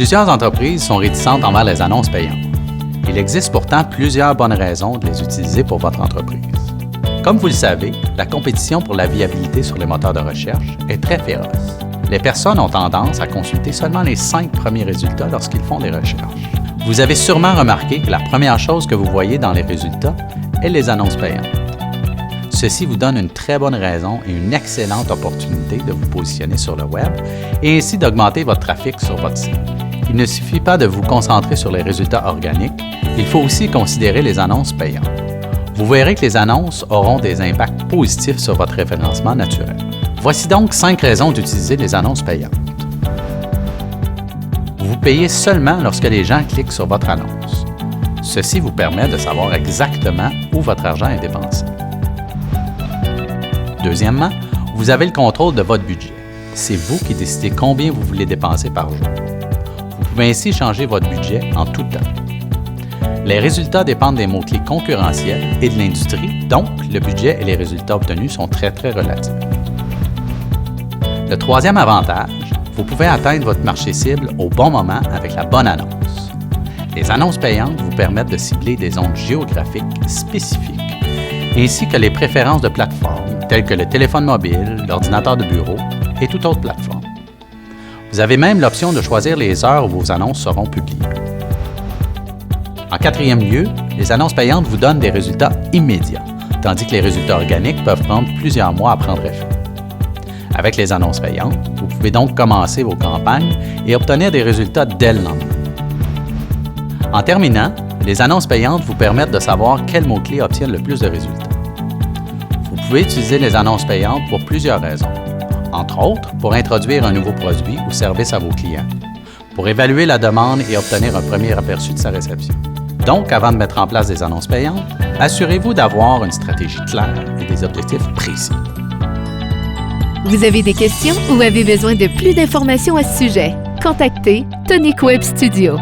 Plusieurs entreprises sont réticentes envers les annonces payantes. Il existe pourtant plusieurs bonnes raisons de les utiliser pour votre entreprise. Comme vous le savez, la compétition pour la viabilité sur les moteurs de recherche est très féroce. Les personnes ont tendance à consulter seulement les 5 premiers résultats lorsqu'ils font des recherches. Vous avez sûrement remarqué que la première chose que vous voyez dans les résultats est les annonces payantes. Ceci vous donne une très bonne raison et une excellente opportunité de vous positionner sur le web et ainsi d'augmenter votre trafic sur votre site. Il ne suffit pas de vous concentrer sur les résultats organiques, il faut aussi considérer les annonces payantes. Vous verrez que les annonces auront des impacts positifs sur votre référencement naturel. Voici donc 5 raisons d'utiliser les annonces payantes. Vous payez seulement lorsque les gens cliquent sur votre annonce. Ceci vous permet de savoir exactement où votre argent est dépensé. Deuxièmement, vous avez le contrôle de votre budget. C'est vous qui décidez combien vous voulez dépenser par jour. Vous pouvez ainsi changer votre budget en tout temps. Les résultats dépendent des mots-clés concurrentiels et de l'industrie, donc le budget et les résultats obtenus sont très relatifs. Le troisième avantage, vous pouvez atteindre votre marché cible au bon moment avec la bonne annonce. Les annonces payantes vous permettent de cibler des zones géographiques spécifiques, ainsi que les préférences de plateformes telles que le téléphone mobile, l'ordinateur de bureau et toute autre plateforme. Vous avez même l'option de choisir les heures où vos annonces seront publiées. En quatrième lieu, les annonces payantes vous donnent des résultats immédiats, tandis que les résultats organiques peuvent prendre plusieurs mois à prendre effet. Avec les annonces payantes, vous pouvez donc commencer vos campagnes et obtenir des résultats dès le lendemain. En terminant, les annonces payantes vous permettent de savoir quels mots-clés obtiennent le plus de résultats. Vous pouvez utiliser les annonces payantes pour plusieurs raisons. Entre autres, pour introduire un nouveau produit ou service à vos clients, pour évaluer la demande et obtenir un premier aperçu de sa réception. Donc, avant de mettre en place des annonces payantes, assurez-vous d'avoir une stratégie claire et des objectifs précis. Vous avez des questions ou avez besoin de plus d'informations à ce sujet? Contactez Tonic Web Studio.